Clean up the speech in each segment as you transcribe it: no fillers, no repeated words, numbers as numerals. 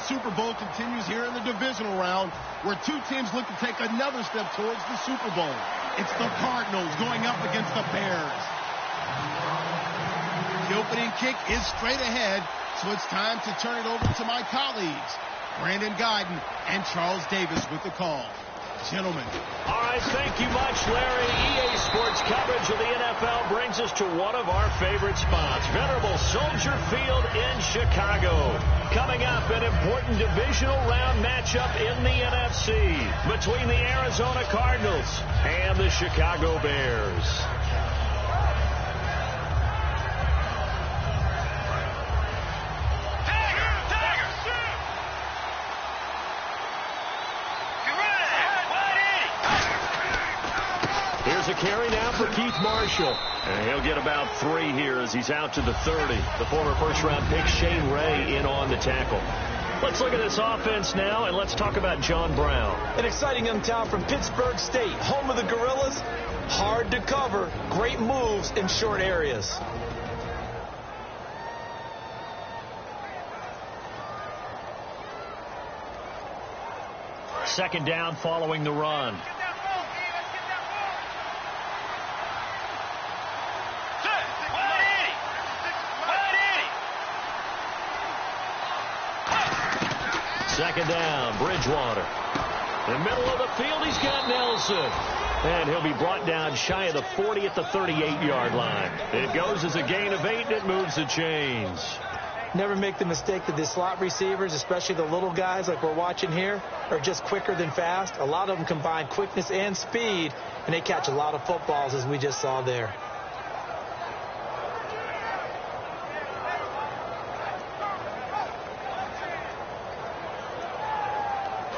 Super Bowl continues here in the divisional round, where two teams look to take another step towards the Super Bowl. It's the Cardinals going up against the Bears. The opening kick is straight ahead, so it's time to turn it over to my colleagues, Brandon Guyton and Charles Davis with the call. Gentlemen. All right, thank you much, Larry. EA Sports coverage of the NFL brings us to one of our favorite spots, venerable Soldier Field in Chicago. Coming up, an important divisional round matchup in the NFC between the Arizona Cardinals and the Chicago Bears. Here's a carry now for Keith Marshall. And he'll get about 3 here as he's out to the 30. The former first-round pick Shane Ray in on the tackle. Let's look at this offense now, and let's talk about John Brown. An exciting young talent from Pittsburgh State, home of the Gorillas. Hard to cover, great moves in short areas. Second down following the run. Second down, Bridgewater. In the middle of the field, he's got Nelson. And he'll be brought down shy of the 40 at the 38-yard line. It goes as a gain of 8, and it moves the chains. Never make the mistake that the slot receivers, especially the little guys like we're watching here, are just quicker than fast. A lot of them combine quickness and speed, and they catch a lot of footballs, as we just saw there.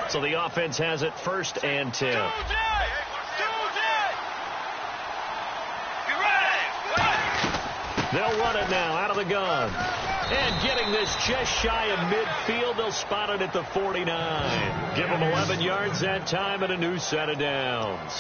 So the offense has it 1st and 10. They'll run it now out of the gun. And getting this just shy of midfield, they'll spot it at the 49. Give them 11 yards that time and a new set of downs.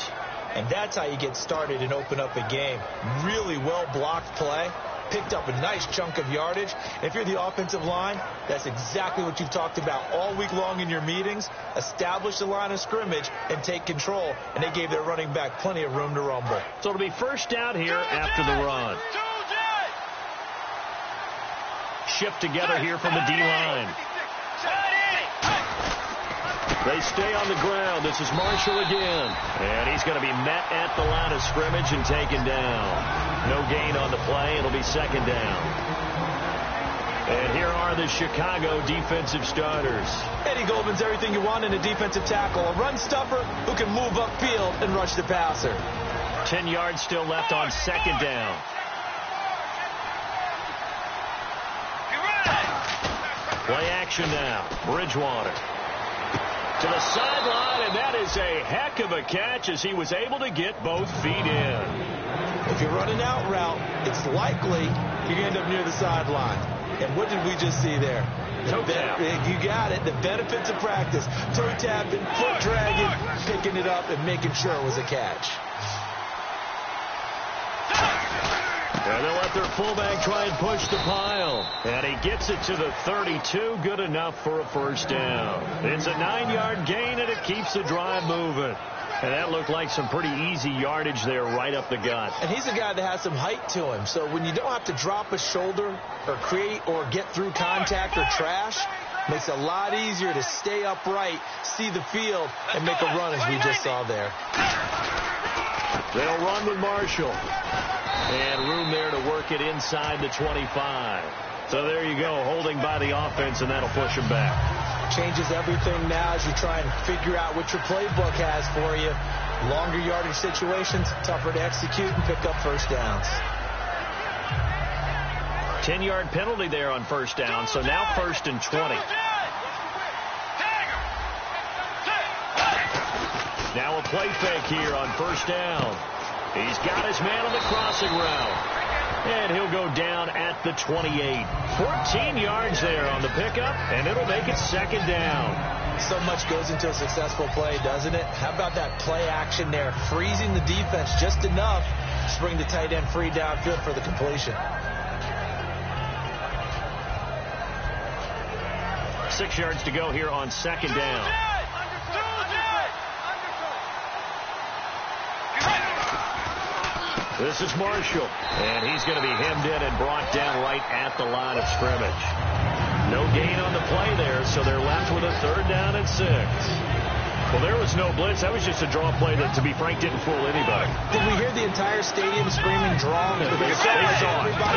And that's how you get started and open up a game. Really well-blocked play. Picked up a nice chunk of yardage. If you're the offensive line, that's exactly what you've talked about all week long in your meetings. Establish the line of scrimmage and take control. And they gave their running back plenty of room to rumble. So it'll be first down here after the run. Shift together here from the D-line. They stay on the ground. This is Marshall again. And he's going to be met at the line of scrimmage and taken down. No gain on the play. It'll be second down. And here are the Chicago defensive starters. Eddie Goldman's everything you want in a defensive tackle. A run stuffer who can move upfield and rush the passer. 10 yards still left on second down. Play action now. Bridgewater. To the sideline, and that is a heck of a catch as he was able to get both feet in. If you're running out route, it's likely you're going to end up near the sideline. And what did we just see there? Toe tap. You got it. The benefits of practice. Toe tapping, foot dragging, picking it up, and making sure it was a catch. And they'll let their fullback try and push the pile. And he gets it to the 32. Good enough for a first down. It's a 9-yard gain, and it keeps the drive moving. And that looked like some pretty easy yardage there right up the gut. And he's a guy that has some height to him. So when you don't have to drop a shoulder or create or get through contact or trash, makes it a lot easier to stay upright, see the field, and make a run as we just saw there. They'll run with Marshall. And room there to work it inside the 25. So there you go, holding by the offense, and that'll push him back. Changes everything now as you try and figure out what your playbook has for you. Longer yardage situations, tougher to execute and pick up first downs. 10-yard penalty there on first down, so now 1st and 20. Now a play fake here on first down. He's got his man on the crossing route. And he'll go down at the 28. 14 yards there on the pickup, and it'll make it second down. So much goes into a successful play, doesn't it? How about that play action there? Freezing the defense just enough to bring the tight end free downfield for the completion. 6 yards to go here on second down. This is Marshall, and he's going to be hemmed in and brought down right at the line of scrimmage. No gain on the play there, so they're left with a 3rd down and 6. Well, there was no blitz. That was just a draw play that, to be frank, didn't fool anybody. Did we hear the entire stadium screaming draw? Everybody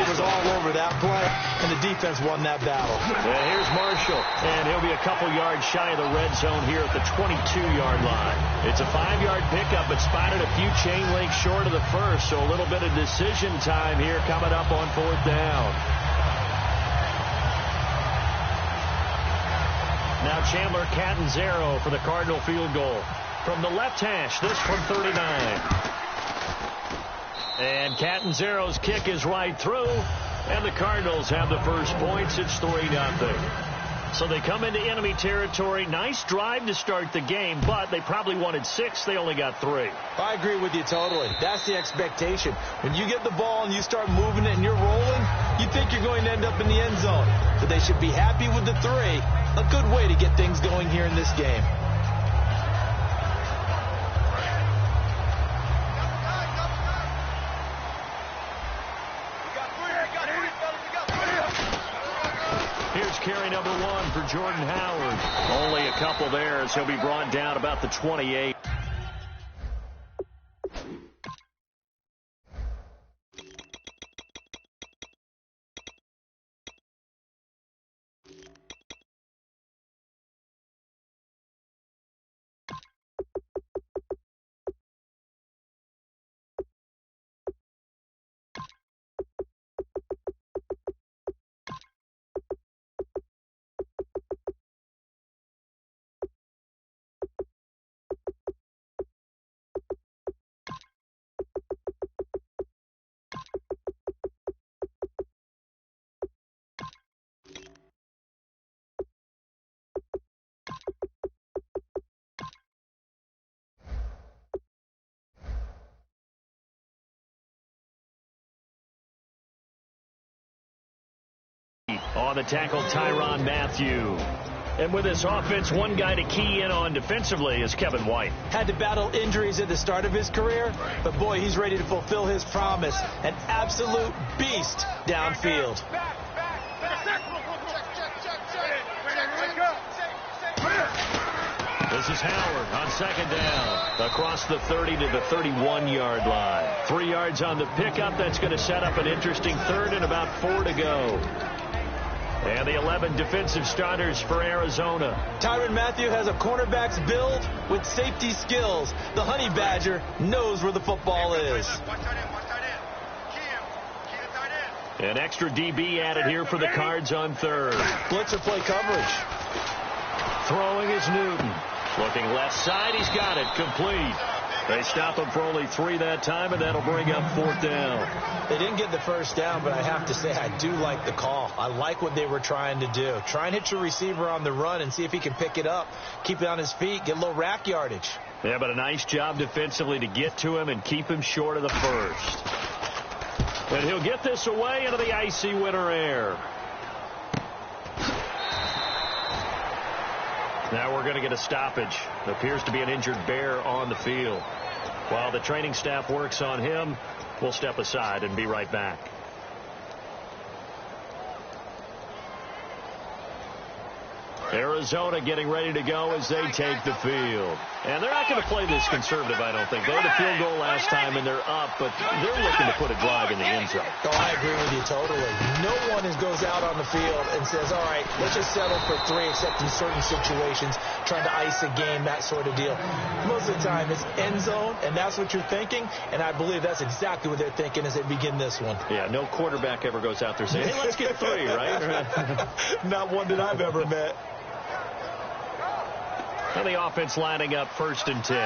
was all over that play, and the defense won that battle. And here's Marshall, and he'll be a couple yards shy of the red zone here at the 22-yard line. It's a 5-yard pickup, but spotted a few chain links short of the first, so a little bit of decision time here coming up on 4th down. Now Chandler Catanzaro for the Cardinal field goal. From the left hash, this from 39. And Catanzaro's kick is right through, and the Cardinals have the first points. It's 3-0. So they come into enemy territory. Nice drive to start the game, but they probably wanted 6. They only got 3. I agree with you totally. That's the expectation. When you get the ball and you start moving it and you're rolling, you think you're going to end up in the end zone. But they should be happy with the 3. A good way to get things going here in this game. Here's carry number 1 for Jordan Howard. Only a couple there as he'll be brought down about the 28. On the tackle, Tyrann Mathieu. And with this offense, one guy to key in on defensively is Kevin White. Had to battle injuries at the start of his career, but boy, he's ready to fulfill his promise. An absolute beast downfield. This is Howard on second down. Across the 30 to the 31-yard line. 3 yards on the pickup. That's going to set up an interesting 3rd and about 4 to go. And the 11 defensive starters for Arizona. Tyrann Mathieu has a cornerback's build with safety skills. The Honey Badger knows where the football is. An extra DB added here for the Cards on 3rd. Blitzer play coverage. Throwing is Newton. Looking left side. He's got it. Complete. They stop him for only 3 that time, and that'll bring up 4th down. They didn't get the first down, but I have to say I do like the call. I like what they were trying to do. Try and hit your receiver on the run and see if he can pick it up, keep it on his feet, get a little rack yardage. Yeah, but a nice job defensively to get to him and keep him short of the first. And he'll get this away into the icy winter air. Now we're going to get a stoppage. It appears to be an injured Bear on the field. While the training staff works on him, we'll step aside and be right back. Arizona getting ready to go as they take the field. And they're not going to play this conservative, I don't think. They had a field goal last time, and they're up, but they're looking to put a drive in the end zone. Oh, I agree with you totally. No one goes out on the field and says, all right, let's just settle for 3, except in certain situations, trying to ice a game, that sort of deal. Most of the time, it's end zone, and that's what you're thinking, and I believe that's exactly what they're thinking as they begin this one. Yeah, no quarterback ever goes out there saying, hey, let's get 3, right? Not one that I've ever met. And the offense lining up 1st and 10.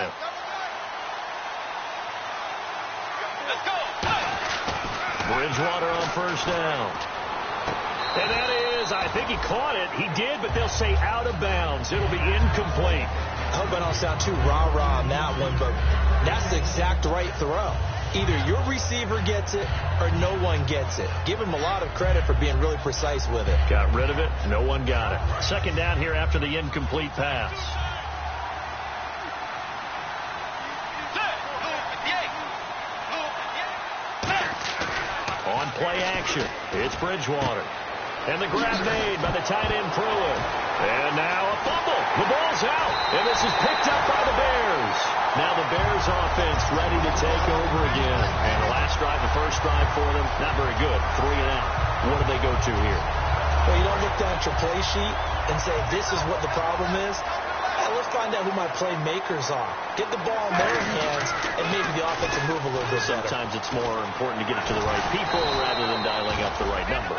Let's go. Bridgewater on 1st down. And that is, I think he caught it. He did, but they'll say out of bounds. It'll be incomplete. I hope I don't sound too rah-rah on that one, but that's the exact right throw. Either your receiver gets it or no one gets it. Give him a lot of credit for being really precise with it. Got rid of it. No one got it. Second down here after the incomplete pass. On play action, it's Bridgewater. And the grab made by the tight end Pruitt. And now a fumble. The ball's out. And this is picked up by the Bears. Now the Bears offense ready to take over again. And the last drive, the first drive for them, not very good. 3 and out. What do they go to here? Well, you don't look down at your play sheet and say, this is what the problem is. Let's find out who my playmakers are. Get the ball in their hands, and maybe the offense will move a little bit better. Sometimes it's more important to get it to the right people rather than dialing up the right number.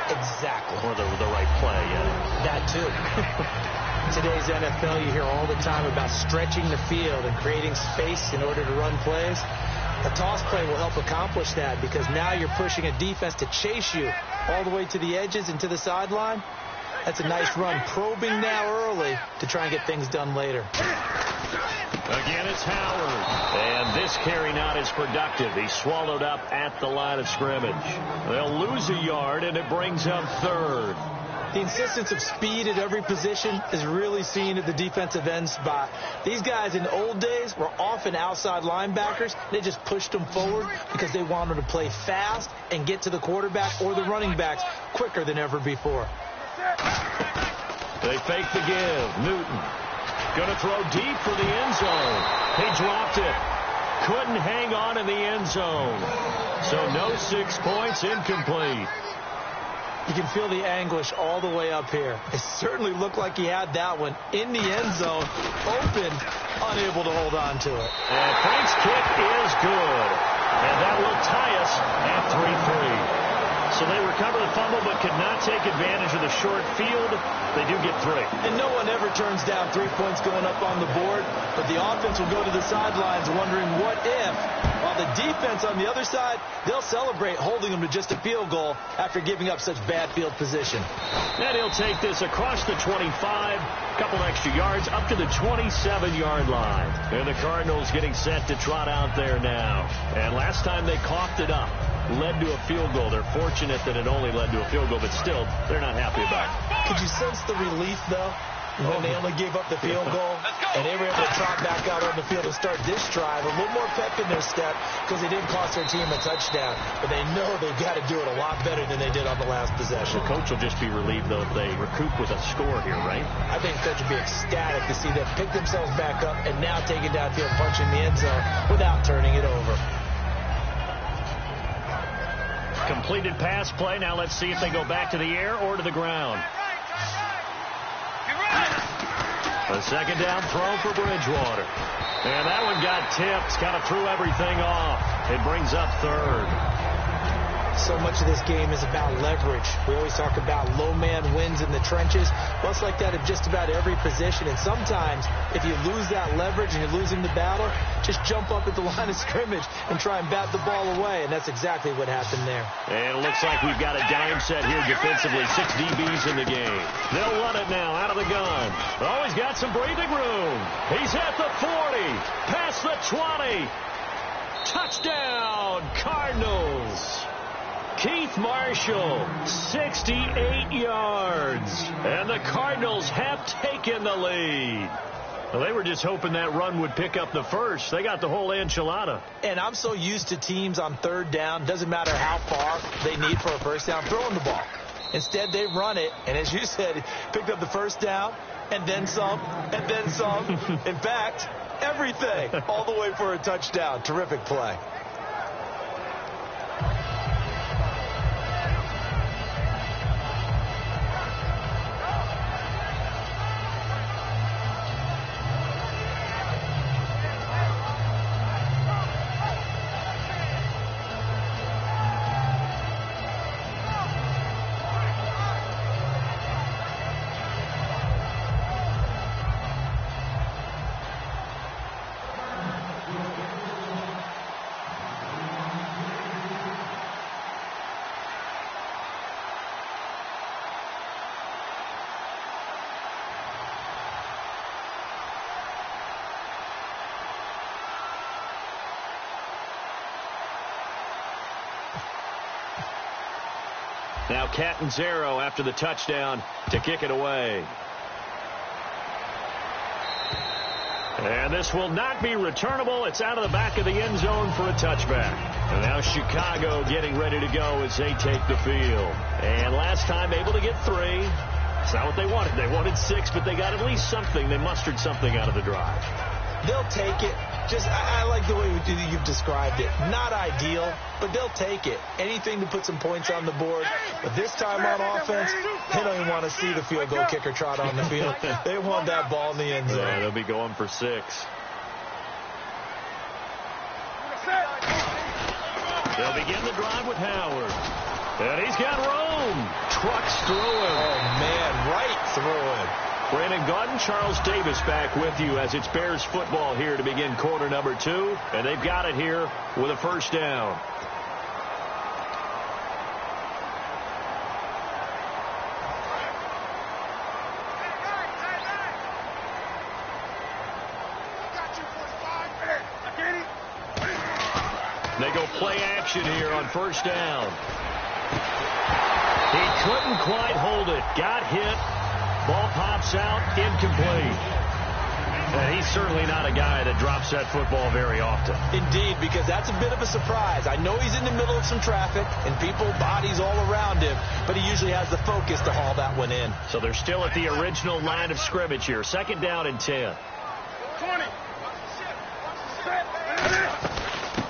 Exactly. Or the right play, yeah. That too. In today's NFL, you hear all the time about stretching the field and creating space in order to run plays. A toss play will help accomplish that because now you're pushing a defense to chase you all the way to the edges and to the sideline. That's a nice run, probing now early to try and get things done later. Again, it's Howard. And this carry not as productive. He's swallowed up at the line of scrimmage. They'll lose a yard, and it brings up third. The insistence of speed at every position is really seen at the defensive end spot. These guys in the old days were often outside linebackers. They just pushed them forward because they wanted to play fast and get to the quarterback or the running backs quicker than ever before. They fake the give. Newton going to throw deep for the end zone. He dropped it. Couldn't hang on in the end zone. So no 6 points, incomplete. You can feel the anguish all the way up here. It certainly looked like he had that one in the end zone, open, unable to hold on to it. And Frank's kick is good. And that will tie us at 3-3. So they recover the fumble but could not take advantage of the short field. They do get 3. And no one ever turns down 3 points going up on the board, but the offense will go to the sidelines wondering what if. While the defense on the other side, they'll celebrate holding them to just a field goal after giving up such bad field position. And he'll take this across the 25, couple extra yards up to the 27-yard line. And the Cardinals getting set to trot out there now. And last time they coughed it up, led to a field goal. They're fortunate that it only led to a field goal, but still, they're not happy about it. Could you sense the relief, though, when they only gave up the field goal and they were able to trot back out on the field and start this drive? A little more pep in their step because they didn't cost their team a touchdown, but they know they've got to do it a lot better than they did on the last possession. The coach will just be relieved, though, if they recoup with a score here, right? I think the coach will be ecstatic to see them pick themselves back up and now take it downfield, punching the end zone without turning it over. Completed pass play. Now let's see if they go back to the air or to the ground. A second down throw for Bridgewater. And that one got tipped. Kind of threw everything off. It brings up third. So much of this game is about leverage. We always talk about low man wins in the trenches. Well, it's like that at just about every position. And sometimes, if you lose that leverage and you're losing the battle, just jump up at the line of scrimmage and try and bat the ball away. And that's exactly what happened there. And it looks like we've got a dime set here defensively. 6 DBs in the game. They'll run it now out of the gun. Oh, he's got some breathing room. He's at the 40. Past the 20. Touchdown, Cardinals. Keith Marshall, 68 yards. And the Cardinals have taken the lead. Well, they were just hoping that run would pick up the first. They got the whole enchilada. And I'm so used to teams on third down, doesn't matter how far they need for a first down, throwing the ball. Instead, they run it, and as you said, picked up the first down, and then some, and then some. In fact, everything, all the way for a touchdown. Terrific play. now Catanzaro after the touchdown to kick it away. And this will not be returnable. It's out of the back of the end zone for a touchback. And now Chicago getting ready to go as they take the field. And last time able to get 3. It's not what they wanted. They wanted 6, but they got at least something. They mustered something out of the drive. They'll take it. I like the way you've described it. Not ideal, but they'll take it. Anything to put some points on the board. But this time on offense, they don't even want to see the field goal kicker trot on the field. They want that ball in the end zone. Yeah, they'll be going for 6. They'll begin the drive with Howard. And he's got Rome. Trucks through him. Oh, man, right through him. Brandon Gaudin, Charles Davis back with you as it's Bears football here to begin quarter number 2. And they've got it here with a first down. They go play action here on first down. He couldn't quite hold it. Got hit. Ball pops out, incomplete. And he's certainly not a guy that drops that football very often. Indeed, because that's a bit of a surprise. I know he's in the middle of some traffic and people, bodies all around him, but he usually has the focus to haul that one in. So they're still at the original line of scrimmage here. Second down and 10. 20.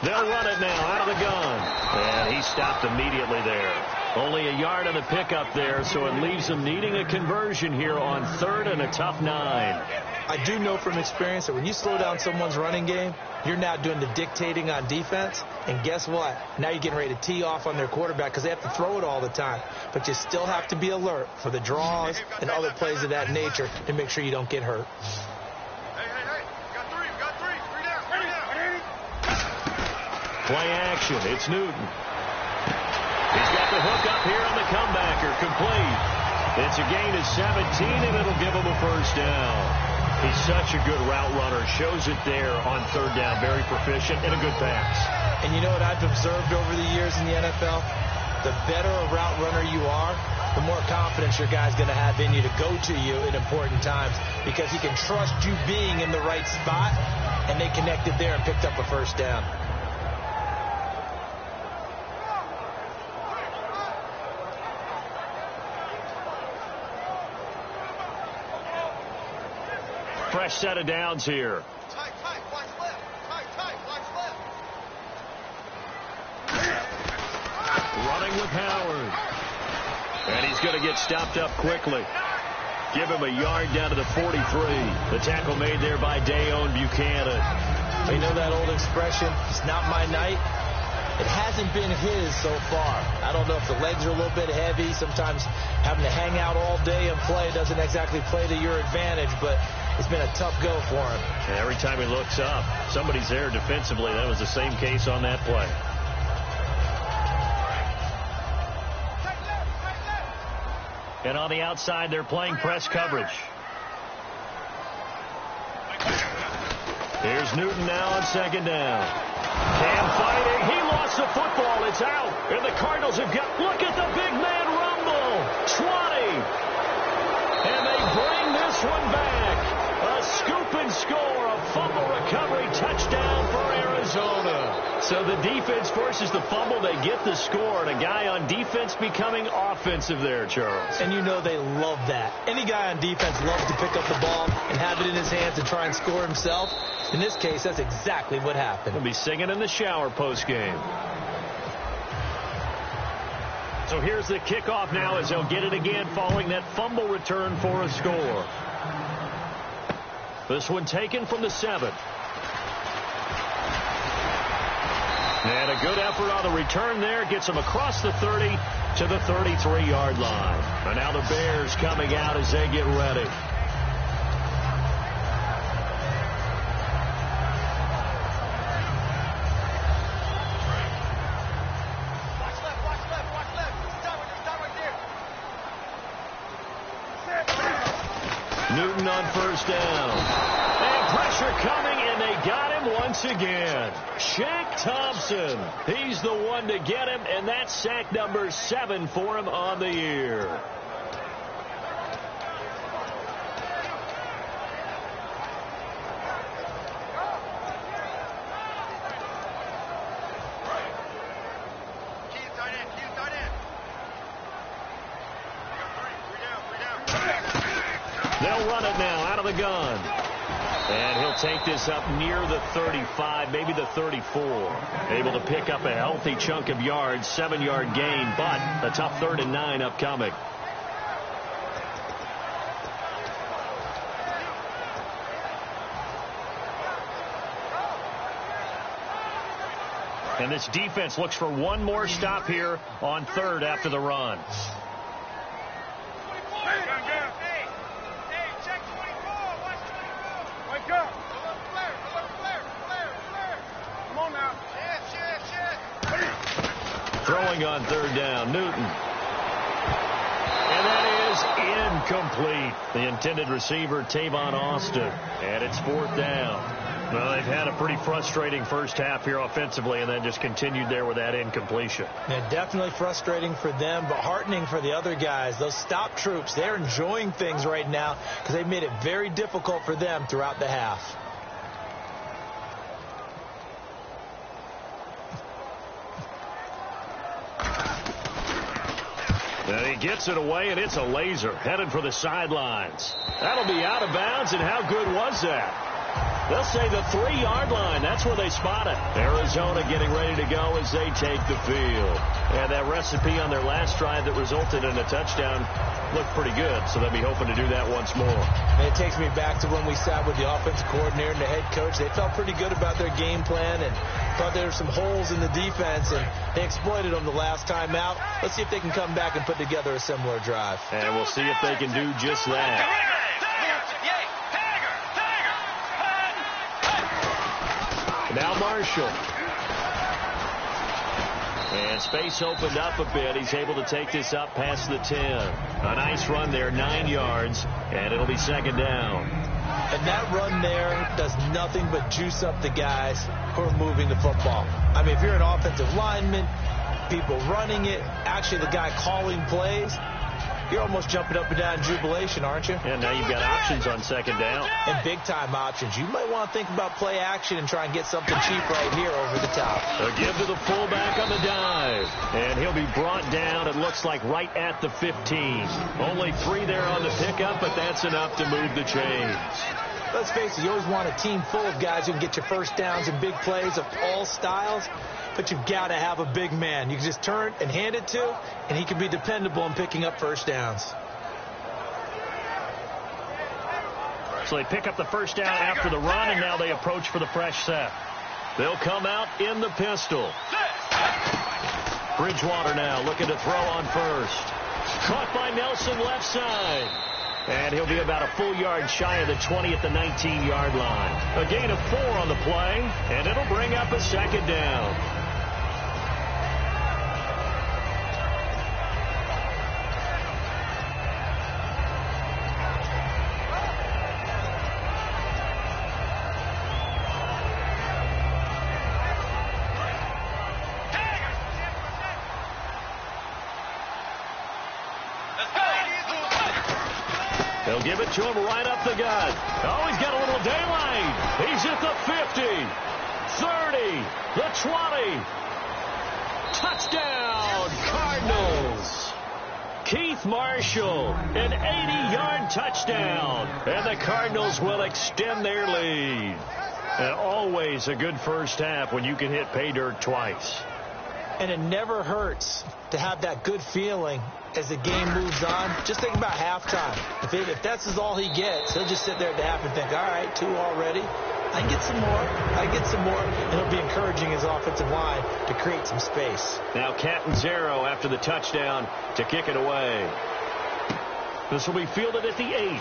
They'll run it now out of the gun. And he stopped immediately there. Only a yard on the pickup there, so it leaves them needing a conversion here on 3rd and a tough 9. I do know from experience that when you slow down someone's running game, you're now doing the dictating on defense. And guess what? Now you're getting ready to tee off on their quarterback because they have to throw it all the time. But you still have to be alert for the draws and other plays of that nature to make sure you don't get hurt. Play action. It's Newton. He's got the hook up here on the comebacker. Complete. It's a gain of 17, and it'll give him a first down. He's such a good route runner. Shows it there on 3rd down. Very proficient and a good pass. And you know what I've observed over the years in the NFL? The better a route runner you are, the more confidence your guy's going to have in you to go to you in important times because he can trust you being in the right spot, and they connected there and picked up a first down. Fresh set of downs here. Tight, watch left. Tight, watch left. Running with Howard. And he's going to get stopped up quickly. Give him a yard down to the 43. The tackle made there by Dayon Buchanan. You know that old expression, it's not my night? It hasn't been his so far. I don't know if the legs are a little bit heavy. Sometimes having to hang out all day and play doesn't exactly play to your advantage, but it's been a tough go for him. And every time he looks up, somebody's there defensively. That was the same case on that play. And on the outside, they're playing press coverage. Here's Newton now on 2nd down. Cam fighting. He lost the football. It's out. And the Cardinals have got, look at the big man rumble. 20. And they bring this one back. A scoop and score, a fumble recovery touchdown for Arizona. So the defense forces the fumble. They get the score, and a guy on defense becoming offensive there, Charles. And you know they love that. Any guy on defense loves to pick up the ball and have it in his hands to try and score himself. In this case, that's exactly what happened. He'll be singing in the shower post-game. So here's the kickoff now as they'll get it again following that fumble return for a score. This one taken from the 7. And a good effort on the return there. Gets them across the 30 to the 33-yard line. And now the Bears coming out as they get ready. Newton on first down. And Pressure coming, and they got him once again. Shaq Thompson, he's the one to get him, and that's sack number 7 for him on the year. They'll run it now out of the gun. And he'll take this up near the 35, maybe the 34. Able to pick up a healthy chunk of yards, 7-yard gain, but a tough 3rd and 9 upcoming. And this defense looks for one more stop here on 3rd after the run. Throwing on 3rd down, Newton. And that is incomplete. The intended receiver, Tavon Austin. And it's 4th down. Well, they've had a pretty frustrating first half here offensively and then just continued there with that incompletion. Yeah, definitely frustrating for them, but heartening for the other guys. Those stop troops, they're enjoying things right now because they've made it very difficult for them throughout the half. And he gets it away, and it's a laser headed for the sidelines. That'll be out of bounds, and how good was that? They'll say the 3-yard line. That's where they spot it. Arizona getting ready to go as they take the field. And that recipe on their last drive that resulted in a touchdown looked pretty good, so they'll be hoping to do that once more. And it takes me back to when we sat with the offensive coordinator and the head coach. They felt pretty good about their game plan and thought there were some holes in the defense, and they exploited them the last time out. Let's see if they can come back and put together a similar drive. And we'll see if they can do just that. Now Marshall. And space opened up a bit. He's able to take this up past the 10. A nice run there, 9 yards, and it'll be 2nd down. And that run there does nothing but juice up the guys who are moving the football. I mean, if you're an offensive lineman, people running it, actually the guy calling plays, you're almost jumping up and down in jubilation, aren't you? And now you've got options on 2nd down. And big-time options. You might want to think about play action and try and get something cheap right here over the top. A give to the fullback on the dive. And he'll be brought down, it looks like, right at the 15. Only 3 there on the pickup, but that's enough to move the chains. Let's face it, you always want a team full of guys who can get you first downs and big plays of all styles, but you've got to have a big man. You can just turn and hand it to, and he can be dependable in picking up first downs. So they pick up the first down after the run, and now they approach for the fresh set. They'll come out in the pistol. Bridgewater now looking to throw on first. Caught by Nelson left side. And he'll be about a full yard shy of the 20 at the 19-yard line. A gain of 4 on the play, and it'll bring up a 2nd down. They'll give it to him right up the gut. Oh, he's got a little daylight. He's at the 50, 30, the 20. Touchdown, Cardinals. Keith Marshall, an 80-yard touchdown. And the Cardinals will extend their lead. And always a good first half when you can hit pay dirt twice. And it never hurts to have that good feeling as the game moves on. Just think about halftime. If that's all he gets, he'll just sit there at the half and think, all right, 2 already. I get some more. I get some more. And he'll be encouraging his offensive line to create some space. Now Catanzaro after the touchdown to kick it away. This will be fielded at the 8.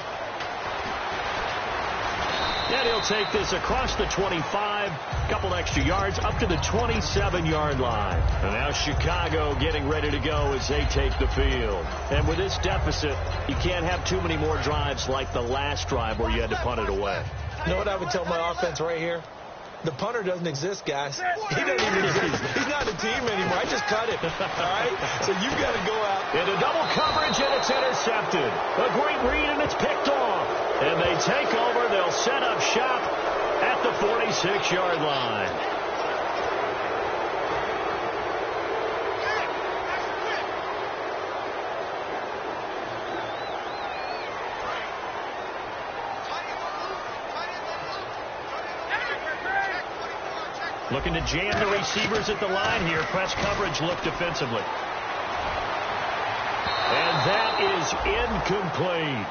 And he'll take this across the 25, couple extra yards, up to the 27-yard line. And now Chicago getting ready to go as they take the field. And with this deficit, you can't have too many more drives like the last drive where you had to punt it away. You know what I would tell my offense right here? The punter doesn't exist, guys. He doesn't even exist. He's not a team anymore. I just cut him. All right? So you've got to go out. Into double coverage, and it's intercepted. A great read, and it's picked off. And they take over. They'll set up shop at the 46-yard line. Looking to jam the receivers at the line here. Press coverage look defensively. And that is incomplete.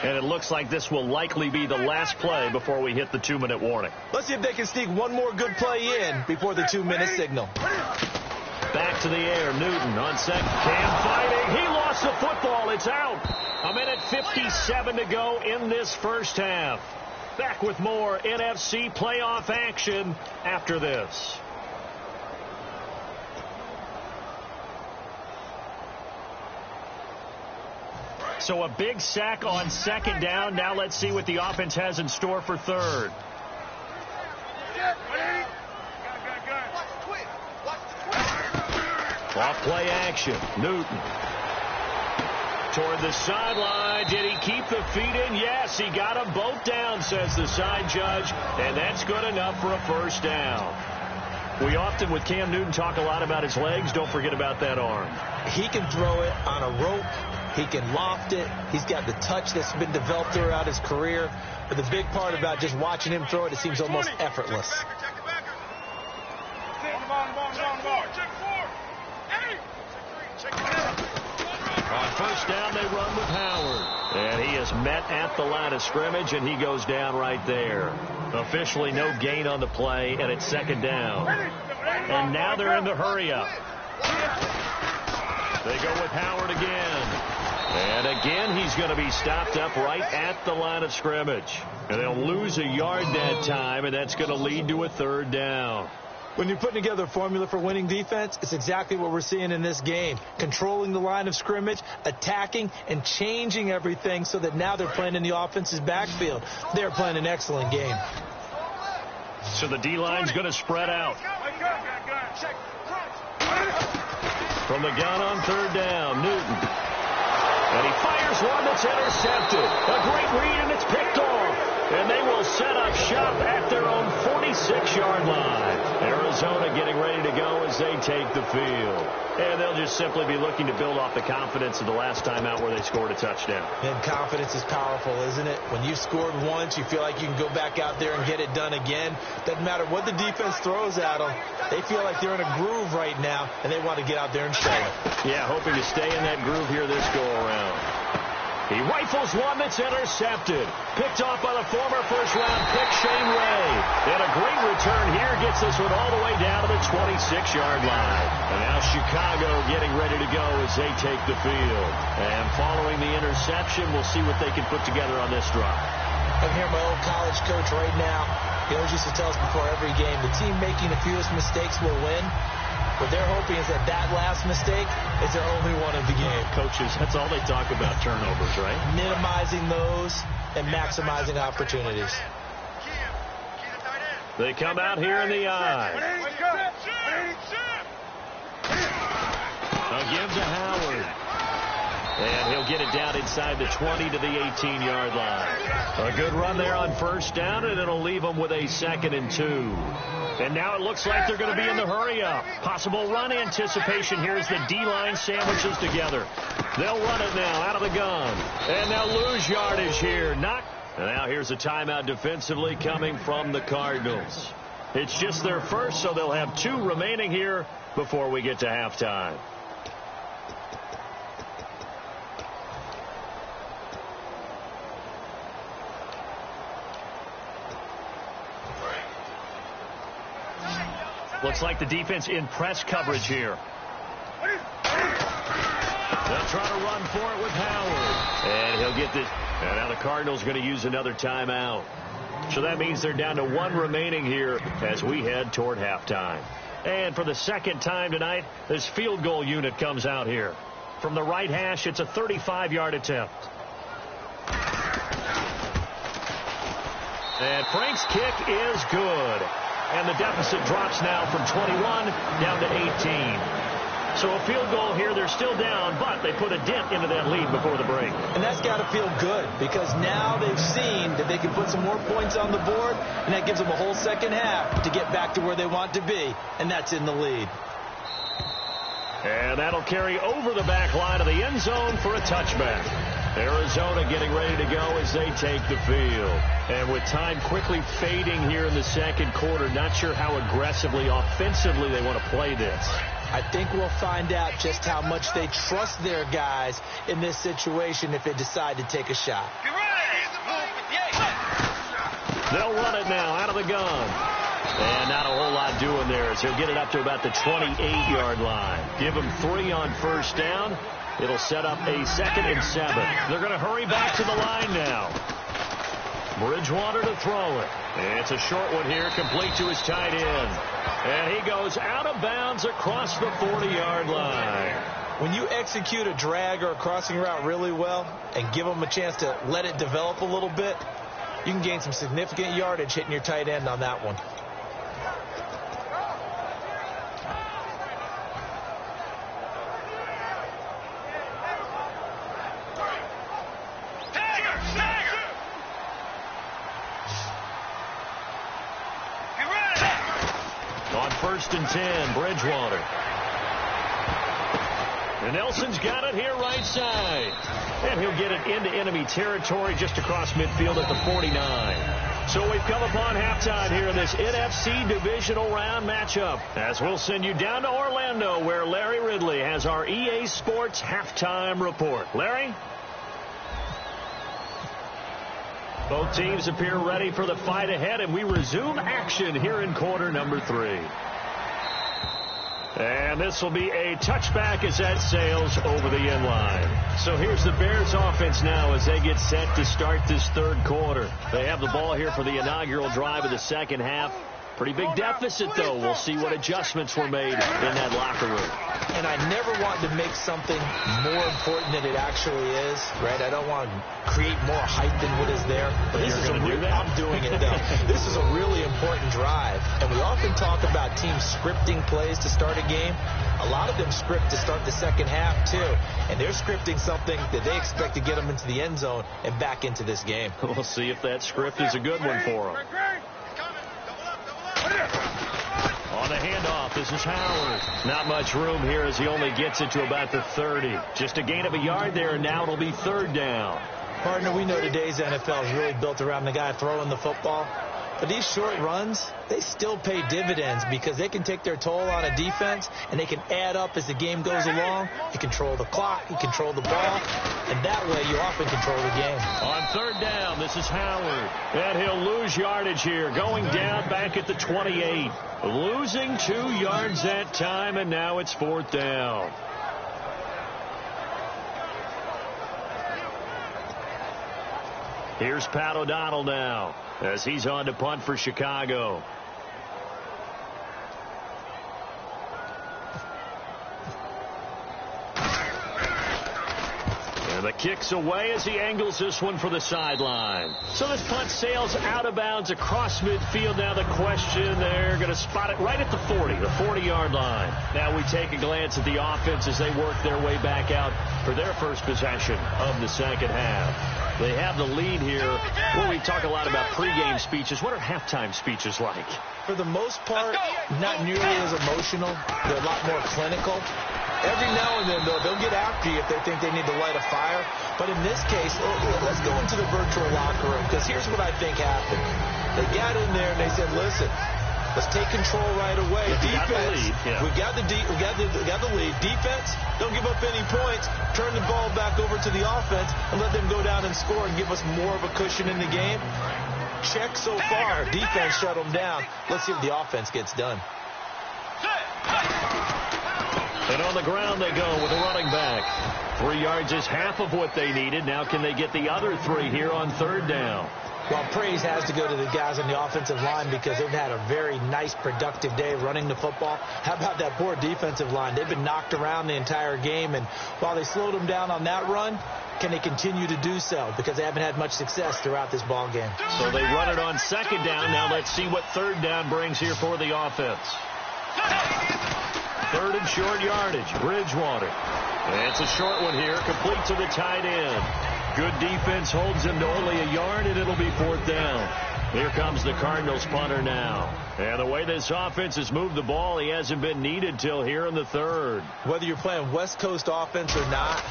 And it looks like this will likely be the last play before we hit the 2-minute warning. Let's see if they can sneak one more good play in before the 2-minute signal. Back to the air. Newton on second. Cam fighting. He lost the football. It's out. 1:57 to go in this first half. Back with more NFC playoff action after this. So a big sack on second down. Now let's see what the offense has in store for third. Off play action. Newton. Toward the sideline. Did he keep the feet in? Yes, he got them both down, says the side judge. And that's good enough for a first down. We often, with Cam Newton, talk a lot about his legs. Don't forget about that arm. He can throw it on a rope. He can loft it. He's got the touch that's been developed throughout his career. But the big part about just watching him throw it, it seems almost effortless. On first down, they run with Howard. And he is met at the line of scrimmage, and he goes down right there. Officially no gain on the play, and it's second down. And now they're in the hurry-up. They go with Howard again. And again, he's going to be stopped up right at the line of scrimmage. And they'll lose a yard that time, and that's going to lead to a third down. When you're putting together a formula for winning defense, it's exactly what we're seeing in this game. Controlling the line of scrimmage, attacking, and changing everything so that now they're playing in the offense's backfield. They're playing an excellent game. So the D-line's going to spread out. From the gun on third down, Newton. And he fires one that's intercepted. A great read, and it's picked off. And they will set up shop at their own 46-yard line. Arizona getting ready to go as they take the field. And they'll just simply be looking to build off the confidence of the last time out where they scored a touchdown. And confidence is powerful, isn't it? When you scored once, you feel like you can go back out there and get it done again. Doesn't matter what the defense throws at them. They feel like they're in a groove right now, and they want to get out there and show it. Yeah, hoping to stay in that groove here this go-around. He rifles one that's intercepted. Picked off by the former first-round pick, Shane Ray. And a great return here gets this one all the way down to the 26-yard line. And now Chicago getting ready to go as they take the field. And following the interception, we'll see what they can put together on this drive. I'm here, my old college coach right now. He always used to tell us before every game, the team making the fewest mistakes will win. What they're hoping is that last mistake is their only one of the game. Coaches, that's all they talk about, turnovers, right? Minimizing those and maximizing opportunities. They come out here in the eye. Now give to Howard. And he'll get it down inside the 20 to the 18-yard line. A good run there on first down, and it'll leave them with a 2nd and 2. And now it looks like they're going to be in the hurry-up. Possible run anticipation here as the D-line sandwiches together. They'll run it now out of the gun. And they'll lose yardage here. And now here's a timeout defensively coming from the Cardinals. It's just their first, so they'll have 2 remaining here before we get to halftime. Looks like the defense in press coverage here. They'll try to run for it with Howard. And he'll get this. And now the Cardinals going to use another timeout. So that means they're down to 1 remaining here as we head toward halftime. And for the second time tonight, this field goal unit comes out here. From the right hash, it's a 35-yard attempt. And Frank's kick is good. And the deficit drops now from 21 down to 18. So a field goal here, they're still down, but they put a dent into that lead before the break. And that's got to feel good because now they've seen that they can put some more points on the board, and that gives them a whole second half to get back to where they want to be, and that's in the lead. And that'll carry over the back line of the end zone for a touchback. Arizona getting ready to go as they take the field. And with time quickly fading here in the second quarter, not sure how aggressively, offensively they want to play this. I think we'll find out just how much they trust their guys in this situation if they decide to take a shot. They'll run it now out of the gun. And not a whole lot doing there as he'll get it up to about the 28-yard line. Give him 3 on first down. It'll set up a 2nd and 7. They're going to hurry back to the line now. Bridgewater to throw it. And it's a short one here, complete to his tight end. And he goes out of bounds across the 40-yard line. When you execute a drag or a crossing route really well and give them a chance to let it develop a little bit, you can gain some significant yardage hitting your tight end on that one. On 1st and 10, Bridgewater. And Nelson's got it here right side. And he'll get it into enemy territory just across midfield at the 49. So we've come upon halftime here in this NFC divisional round matchup. As we'll send you down to Orlando where Larry Ridley has our EA Sports halftime report. Larry? Both teams appear ready for the fight ahead, and we resume action here in quarter number 3. And this will be a touchback as that sails over the end line. So here's the Bears offense now as they get set to start this third quarter. They have the ball here for the inaugural drive of the second half. Pretty big deficit, though. We'll see what adjustments were made in that locker room. And I never want to make something more important than it actually is, right? I don't want to create more hype than what is there. But this is I'm doing it, though. This is a really important drive. And we often talk about teams scripting plays to start a game. A lot of them script to start the second half, too. And they're scripting something that they expect to get them into the end zone and back into this game. We'll see if that script is a good one for them. On the handoff, this is Howard. Not much room here as he only gets it to about the 30. Just a gain of a yard there, and now it'll be 3rd down. Partner, we know today's NFL is really built around the guy throwing the football. But these short runs, they still pay dividends because they can take their toll on a defense, and they can add up as the game goes along. You control the clock, you control the ball, and that way you often control the game. On 3rd down, this is Howard. And he'll lose yardage here, going down back at the 28. Losing 2 yards that time, and now it's 4th down. Here's Pat O'Donnell now as he's on to punt for Chicago. And the kick's away as he angles this one for the sideline. So this punt sails out of bounds across midfield. Now the question, they're going to spot it right at the 40, the 40-yard line. Now we take a glance at the offense as they work their way back out for their first possession of the second half. They have the lead here. Well, we talk a lot about pregame speeches. What are halftime speeches like? For the most part, not nearly as emotional. They're a lot more clinical. Every now and then, though, they'll get after you if they think they need to light a fire. But in this case, let's go into the virtual locker room, because here's what I think happened. They got in there and they said, listen, let's take control right away. Defense, we got the lead. Defense, don't give up any points. Turn the ball back over to the offense and let them go down and score and give us more of a cushion in the game. Check so far. Defense shut them down. Let's see if the offense gets done. And on the ground they go with a running back. 3 yards is half of what they needed. Now can they get the other 3 here on 3rd down? Well, praise has to go to the guys on the offensive line because they've had a very nice, productive day running the football. How about that poor defensive line? They've been knocked around the entire game, and while they slowed them down on that run, can they continue to do so? Because they haven't had much success throughout this ball game. So they run it on second down. Now let's see what third down brings here for the offense. Third and short yardage. Bridgewater. And it's a short one here. Complete to the tight end. Good defense holds him to only a yard, and it'll be fourth down. Here comes the Cardinals punter now. And the way this offense has moved the ball, he hasn't been needed till here in the third. Whether you're playing West Coast offense or not,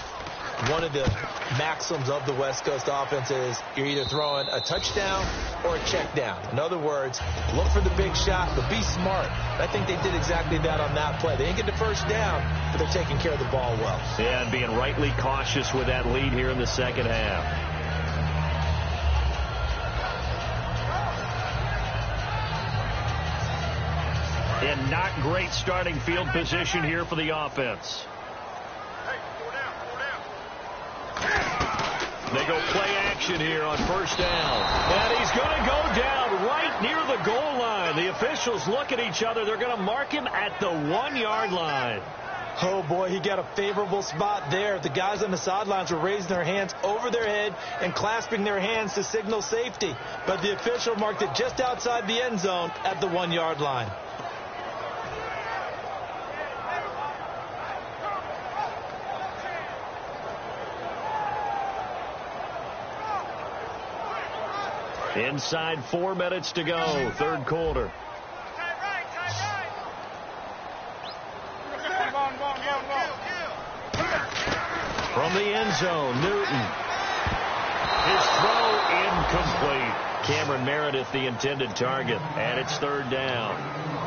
one of the maxims of the West Coast offense is you're either throwing a touchdown or a check down. In other words, look for the big shot, but be smart. I think they did exactly that on that play. They didn't get the first down, but they're taking care of the ball well. Yeah, and being rightly cautious with that lead here in the second half. And not great starting field position here for the offense. They go play action here on first down. And he's going to go down right near the goal line. The officials look at each other. They're going to mark him at the 1-yard line. Oh, boy, he got a favorable spot there. The guys on the sidelines were raising their hands over their head and clasping their hands to signal safety. But the official marked it just outside the end zone at the 1-yard line. Inside 4 minutes to go, third quarter. From the end zone, Newton. His throw incomplete. Cameron Meredith, the intended target, and it's third down.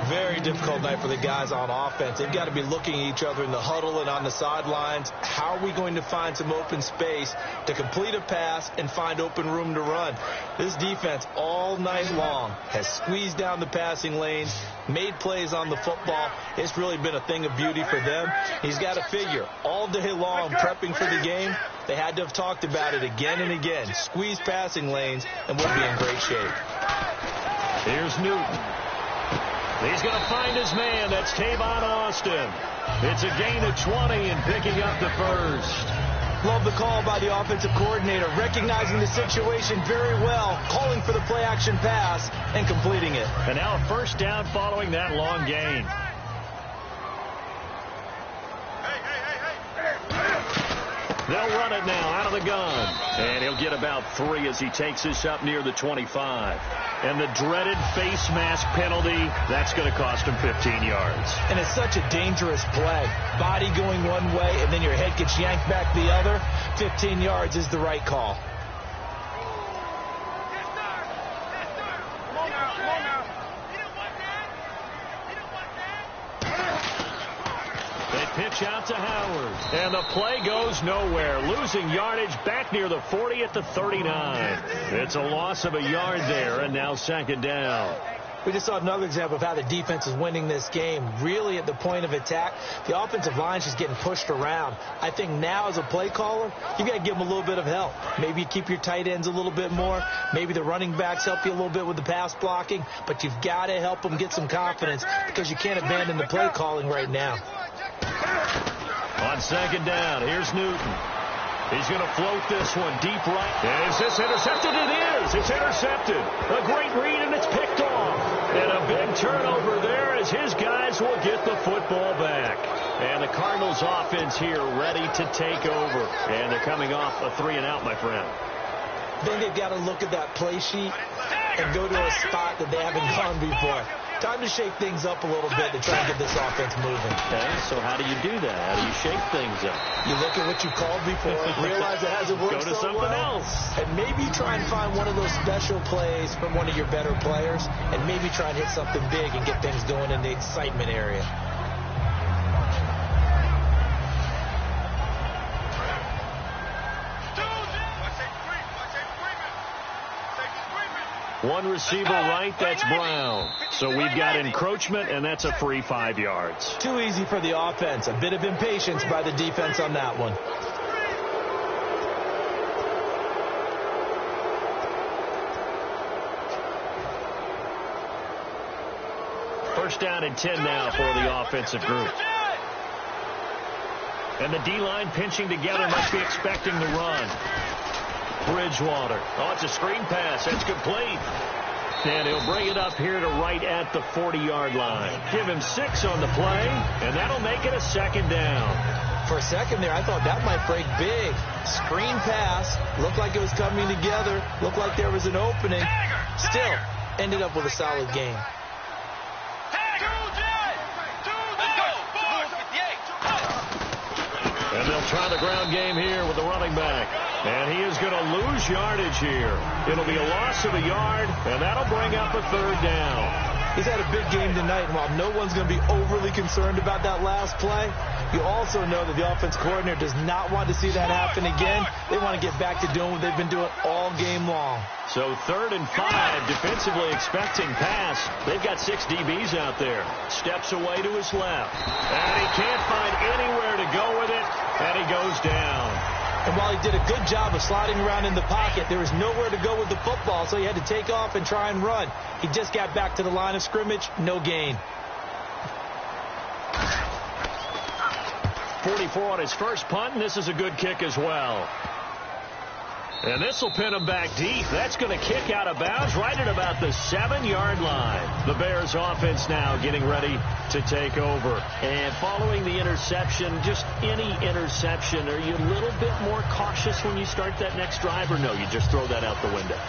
Very difficult night for the guys on offense. They've got to be looking at each other in the huddle and on the sidelines. How are we going to find some open space to complete a pass and find open room to run? This defense all night long has squeezed down the passing lanes, made plays on the football. It's really been a thing of beauty for them. He's got to figure all day long prepping for the game. They had to have talked about it again and again. Squeeze passing lanes and we'll be in great shape. Here's Newton. He's going to find his man. That's Tavon Austin. It's a gain of 20 and picking up the first. Love the call by the offensive coordinator, recognizing the situation very well, calling for the play-action pass and completing it. And now a first down following that long gain. They'll run it now out of the gun. And he'll get about 3 as he takes this up near the 25. And the dreaded face mask penalty, that's going to cost him 15 yards. And it's such a dangerous play. Body going one way, and then your head gets yanked back the other. 15 yards is the right call. Pitch out to Howard. And the play goes nowhere. Losing yardage back near the 40 at the 39. It's a loss of a yard there, and now second down. We just saw another example of how the defense is winning this game. Really at the point of attack, the offensive line is just getting pushed around. I think now as a play caller, you've got to give them a little bit of help. Maybe you keep your tight ends a little bit more. Maybe the running backs help you a little bit with the pass blocking. But you've got to help them get some confidence because you can't abandon the play calling right now. On second down, here's Newton. He's going to float this one deep right. Is this intercepted? It is. It's intercepted. A great read, and it's picked off. And a big turnover there as his guys will get the football back. And the Cardinals offense here ready to take over. And they're coming off a 3-and-out, my friend. Then they've got to look at that play sheet and go to a spot that they haven't gone before. Time to shake things up a little bit to try and get this offense moving. Okay, so how do you do that? How do you shake things up? You look at what you called before, realize it hasn't worked so well. Go to something else. And maybe try and find one of those special plays from one of your better players, and maybe try and hit something big and get things going in the excitement area. One receiver right, that's Brown. So we've got encroachment, and that's a free 5 yards. Too easy for the offense. A bit of impatience by the defense on that one. First down and 10 now for the offensive group. And the D-line pinching together, must be expecting the run. Bridgewater. Oh, it's a screen pass. That's complete. And he'll bring it up here to right at the 40-yard line. Give him 6 on the play, and that'll make it a second down. For a second there, I thought that might break big. Screen pass. Looked like it was coming together. Looked like there was an opening. Still, ended up with a solid game. And they'll try the ground game here with the running back. And he is going to lose yardage here. It'll be a loss of a yard, and that'll bring up a third down. He's had a big game tonight, and while no one's going to be overly concerned about that last play, you also know that the offense coordinator does not want to see that happen again. They want to get back to doing what they've been doing all game long. So 3rd and 5, defensively expecting pass. They've got 6 DBs out there. Steps away to his left. And he can't find anywhere to go with it, and he goes down. And while he did a good job of sliding around in the pocket, there was nowhere to go with the football, so he had to take off and try and run. He just got back to the line of scrimmage, no gain. 44 on his first punt, and this is a good kick as well. And this will pin him back deep. That's going to kick out of bounds right at about the 7-yard line. The Bears offense now getting ready to take over. And following the interception, just any interception, are you a little bit more cautious when you start that next drive, or no, you just throw that out the window?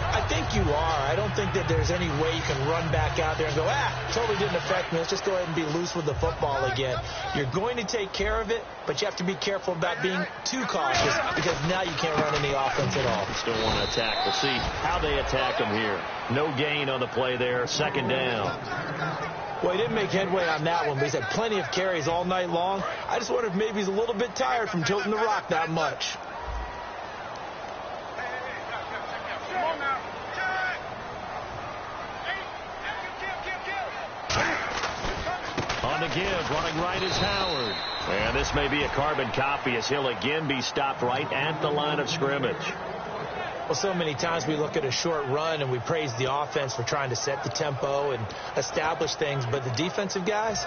I think you are. I don't think that there's any way you can run back out there and go, totally didn't affect me. Let's just go ahead and be loose with the football again. You're going to take care of it, but you have to be careful about being too cautious because now you can't run any offense at all. Still want to attack. We'll see how they attack him here. No gain on the play there. Second down. Well, he didn't make headway on that one, but he's had plenty of carries all night long. I just wonder if maybe he's a little bit tired from tilting the rock that much. On the give, running right is Howard. And this may be a carbon copy as he'll again be stopped right at the line of scrimmage. Well, so many times we look at a short run and we praise the offense for trying to set the tempo and establish things. But the defensive guys,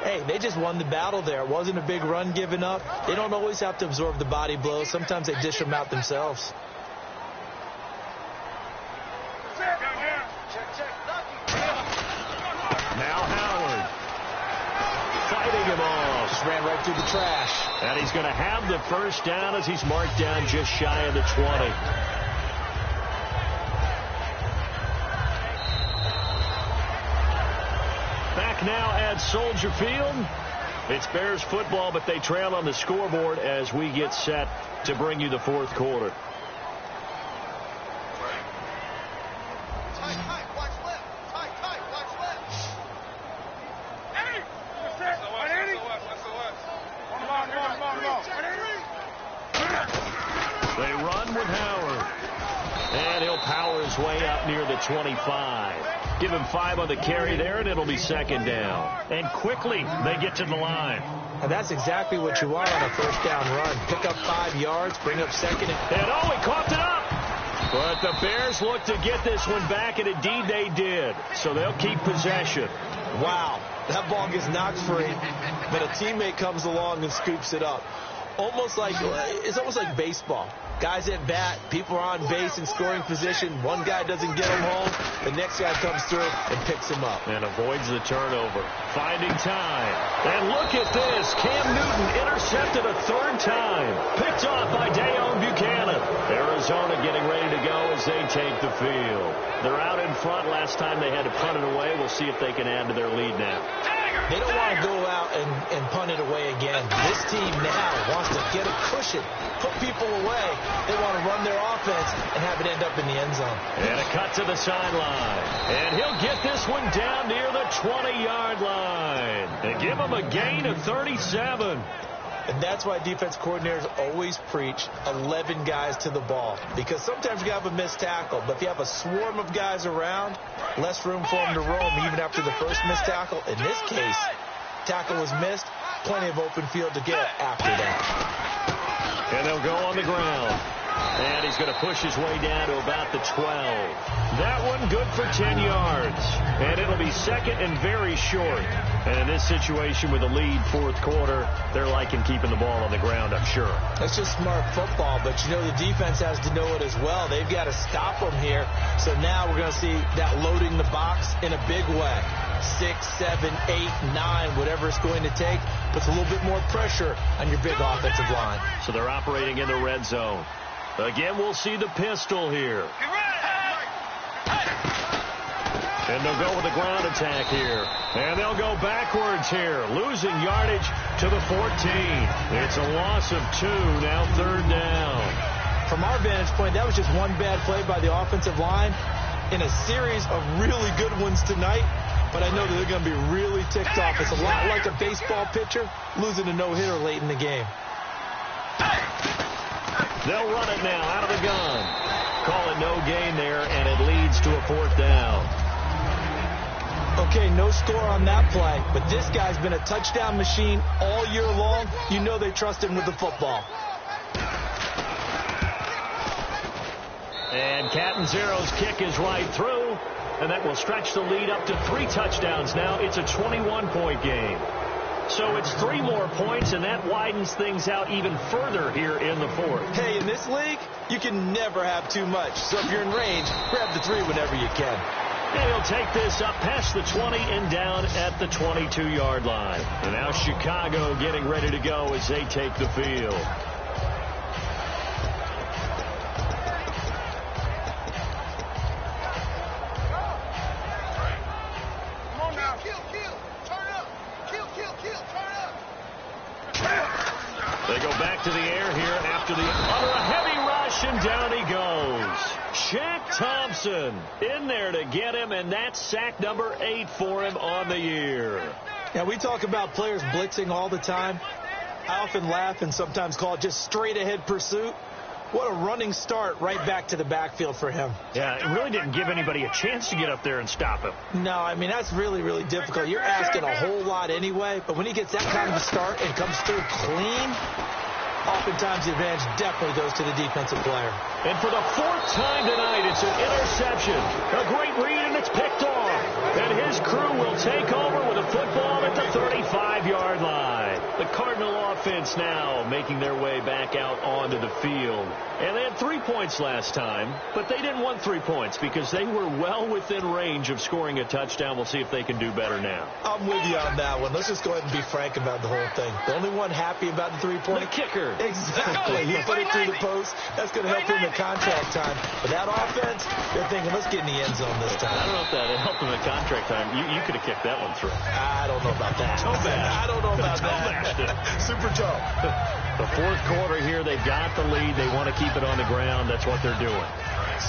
hey, they just won the battle there. It wasn't a big run given up. They don't always have to absorb the body blows. Sometimes they dish them out themselves. Now Howard. Fighting him off. Just ran right through the trash. And he's going to have the first down as he's marked down just shy of the 20. Back now at Soldier Field. It's Bears football, but they trail on the scoreboard as we get set to bring you the fourth quarter. They run with Howard. And he'll power his way up near the 25. Give him 5 on the carry there, and it'll be second down. And quickly, they get to the line. And that's exactly what you want on a first down run. Pick up 5 yards, bring up second. And oh, he coughed it up. But the Bears look to get this one back, and indeed they did. So they'll keep possession. Wow, that ball gets knocked free, but a teammate comes along and scoops it up. It's almost like baseball. Guys at bat, people are on base in scoring position. One guy doesn't get him home. The next guy comes through and picks him up. And avoids the turnover. Finding time. And look at this. Cam Newton intercepted a 3rd time. Picked off by Dayon Buchanan. Arizona getting ready to go as they take the field. They're out in front. Last time they had to punt it away. We'll see if they can add to their lead now. They don't want to go out and punt it away again. This team now wants to get a cushion, put people away. They want to run their offense and have it end up in the end zone. And a cut to the sideline. And he'll get this one down near the 20-yard line. And give him a gain of 37. And that's why defense coordinators always preach 11 guys to the ball. Because sometimes you have a missed tackle. But if you have a swarm of guys around, less room for them to roam even after the first missed tackle. In this case, tackle was missed. Plenty of open field to get after that. And they'll go on the ground. And he's going to push his way down to about the 12. That one good for 10 yards. And it'll be second and very short. And in this situation with a lead fourth quarter, they're liking keeping the ball on the ground, I'm sure. That's just smart football, but you know the defense has to know it as well. They've got to stop them here. So now we're going to see that loading the box in a big way. 6, 7, 8, 9, whatever it's going to take, puts a little bit more pressure on your big offensive line. So they're operating in the red zone. Again, we'll see the pistol here. And they'll go with the ground attack here. And they'll go backwards here, losing yardage to the 14. It's a loss of 2, now third down. From our vantage point, that was just one bad play by the offensive line in a series of really good ones tonight. But I know that they're going to be really ticked off. It's a lot like a baseball pitcher losing a no-hitter late in the game. They'll run it now out of the gun. Call it no gain there, and it leads to a fourth down. Okay, no score on that play, but this guy's been a touchdown machine all year long. You know they trust him with the football. And Catanzaro's kick is right through, and that will stretch the lead up to 3 touchdowns now. It's a 21-point game. So it's 3 more points, and that widens things out even further here in the fourth. Hey, in this league, you can never have too much. So if you're in range, grab the 3 whenever you can. And he'll take this up past the 20 and down at the 22-yard line. And now Chicago getting ready to go as they take the field. They go back to the air here after under a heavy rush, and down he goes. Shaq Thompson in there to get him, and that's sack number 8 for him on the year. Yeah, we talk about players blitzing all the time. I often laugh and sometimes call it just straight-ahead pursuit. What a running start right back to the backfield for him. Yeah, it really didn't give anybody a chance to get up there and stop him. No, I mean, that's really, really difficult. You're asking a whole lot anyway, but when he gets that kind of a start and comes through clean, oftentimes the advantage definitely goes to the defensive player. And for the 4th time tonight, it's an interception. A great read, and it's picked off. And his crew will take over with a football at the 35-yard line. The Cardinal offense now making their way back out onto the field. And they had 3 points last time, but they didn't want 3 points because they were well within range of scoring a touchdown. We'll see if they can do better now. I'm with you on that one. Let's just go ahead and be frank about the whole thing. The only one happy about the 3-point. The kicker. Exactly. He put it through the post. That's going to help him in contract time. But that offense, they're thinking, let's get in the end zone this time. I don't know if that helped him in contract time. You could have kicked that one through. I don't know about that. I don't know about that. Super toe. The fourth quarter here, they've got the lead. They want to keep it on the ground. That's what they're doing.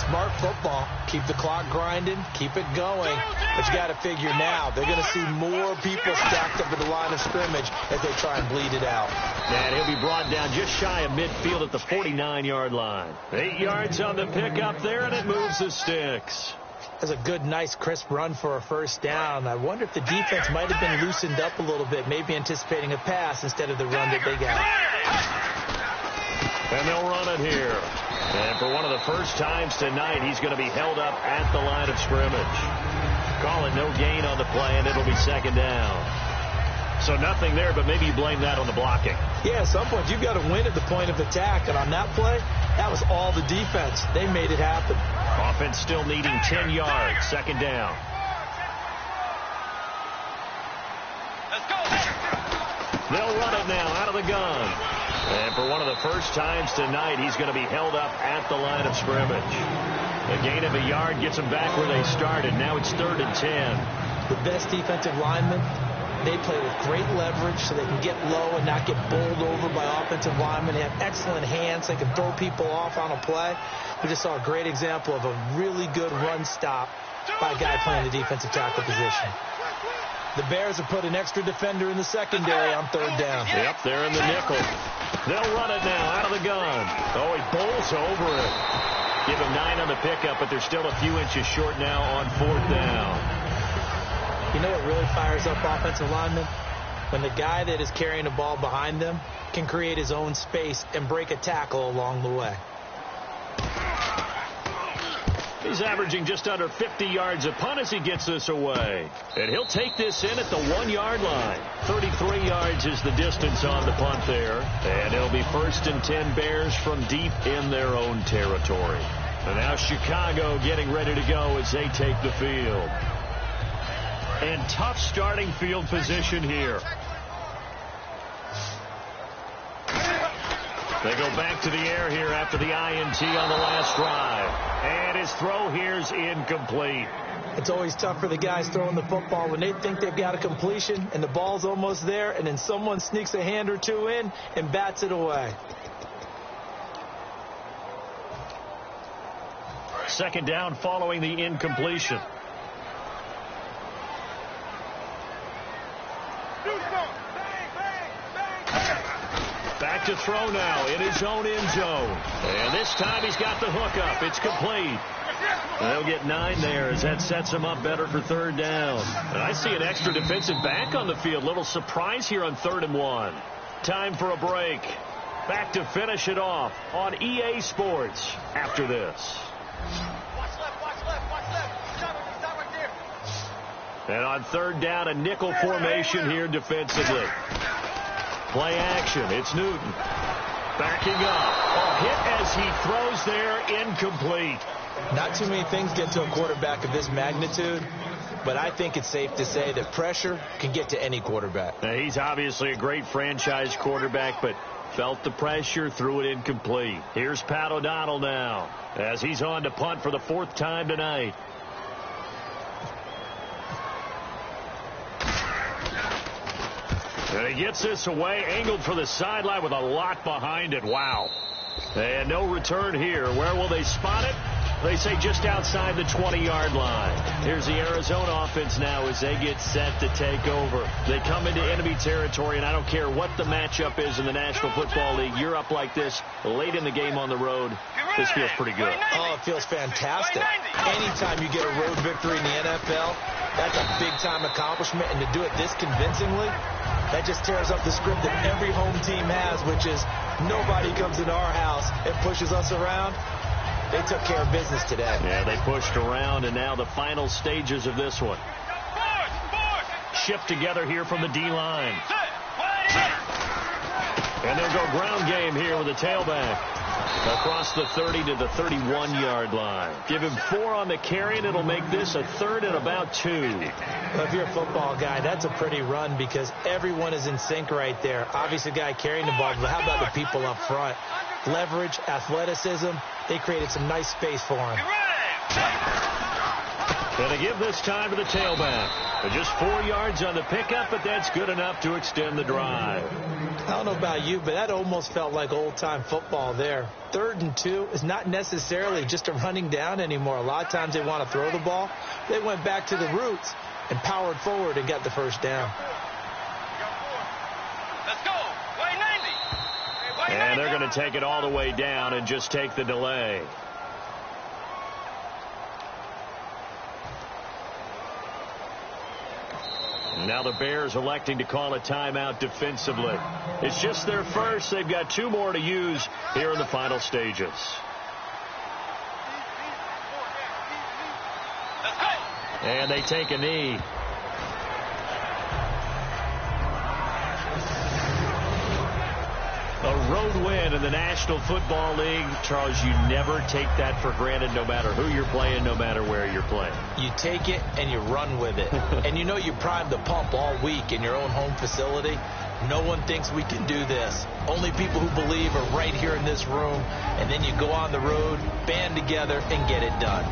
Smart football. Keep the clock grinding. Keep it going. But you got to figure now, they're going to see more people stacked up at the line of scrimmage as they try and bleed it out. And he'll be brought down just shy of midfield at the 49-yard line. 8 yards on the pickup there, and it moves the sticks. That's a good, nice, crisp run for a first down. I wonder if the defense might have been loosened up a little bit, maybe anticipating a pass instead of the run that they got. And they'll run it here. And for one of the first times tonight, he's going to be held up at the line of scrimmage. Call it no gain on the play, and it'll be second down. So nothing there, but maybe you blame that on the blocking. Yeah, at some point, you've got to win at the point of attack. And on that play, that was all the defense. They made it happen. Offense still needing 10 yards. Second down. Let's go. They'll run it now out of the gun. And for one of the first times tonight, he's going to be held up at the line of scrimmage. A gain of a yard gets them back where they started. Now it's 3rd and 10. The best defensive linemen, they play with great leverage so they can get low and not get bowled over by offensive linemen. They have excellent hands. They can throw people off on a play. We just saw a great example of a really good run stop by a guy playing the defensive tackle position. The Bears have put an extra defender in the secondary on 3rd down. Yep, they're in the nickel. They'll run it now out of the gun. Oh, he bowls over it. Give him 9 on the pickup, but they're still a few inches short now on 4th down. You know what really fires up offensive linemen? When the guy that is carrying the ball behind them can create his own space and break a tackle along the way. He's averaging just under 50 yards a punt as he gets this away. And he'll take this in at the 1-yard line. 33 yards is the distance on the punt there. And it'll be 1st and 10 Bears from deep in their own territory. And now Chicago getting ready to go as they take the field. And tough starting field position here. They go back to the air here after the INT on the last drive. And his throw here's incomplete. It's always tough for the guys throwing the football when they think they've got a completion and the ball's almost there, and then someone sneaks a hand or two in and bats it away. 2nd down following the incompletion. Back to throw now in his own end zone. And this time he's got the hook up. It's complete. They'll get 9 there as that sets him up better for 3rd down. And I see an extra defensive back on the field. Little surprise here on 3rd and 1. Time for a break. Back to finish it off on EA Sports after this. Watch left, watch left, watch left. Stop right there. And on 3rd down, a nickel formation here defensively. Play action. It's Newton. Backing up. A hit as he throws there, incomplete. Not too many things get to a quarterback of this magnitude, but I think it's safe to say that pressure can get to any quarterback. Now, he's obviously a great franchise quarterback, but felt the pressure, threw it incomplete. Here's Pat O'Donnell now as he's on to punt for the 4th time tonight. And he gets this away, angled for the sideline with a lot behind it. Wow. And no return here. Where will they spot it? They say just outside the 20-yard line. Here's the Arizona offense now as they get set to take over. They come into enemy territory, and I don't care what the matchup is in the National Football League. You're up like this late in the game on the road. This feels pretty good. Oh, it feels fantastic. Anytime you get a road victory in the NFL, that's a big-time accomplishment, and to do it this convincingly, that just tears up the script that every home team has, which is nobody comes into our house and pushes us around. They took care of business today. Yeah, they pushed around, and now the final stages of this one. Shift together here from the D-line. And they'll go ground game here with the tailback. Across the 30 to the 31-yard line. Give him 4 on the carry, and it'll make this a 3rd and about 2. Well, if you're a football guy, that's a pretty run because everyone is in sync right there. Obviously, the guy carrying the ball, but how about the people up front? Leverage, athleticism, they created some nice space for him. And they give this time to the tailback. Just 4 yards on the pickup, but that's good enough to extend the drive. I don't know about you, but that almost felt like old-time football there. 3rd and 2 is not necessarily just a running down anymore. A lot of times they want to throw the ball. They went back to the roots and powered forward and got the 1st down. Let's go. Way 90. And they're going to take it all the way down and just take the delay. Now the Bears electing to call a timeout defensively. It's just their first. They've got 2 more to use here in the final stages. And they take a knee. A road win in the National Football League. Charles, you never take that for granted no matter who you're playing, no matter where you're playing. You take it and you run with it. And you know you primed the pump all week in your own home facility. No one thinks we can do this. Only people who believe are right here in this room. And then you go on the road, band together, and get it done.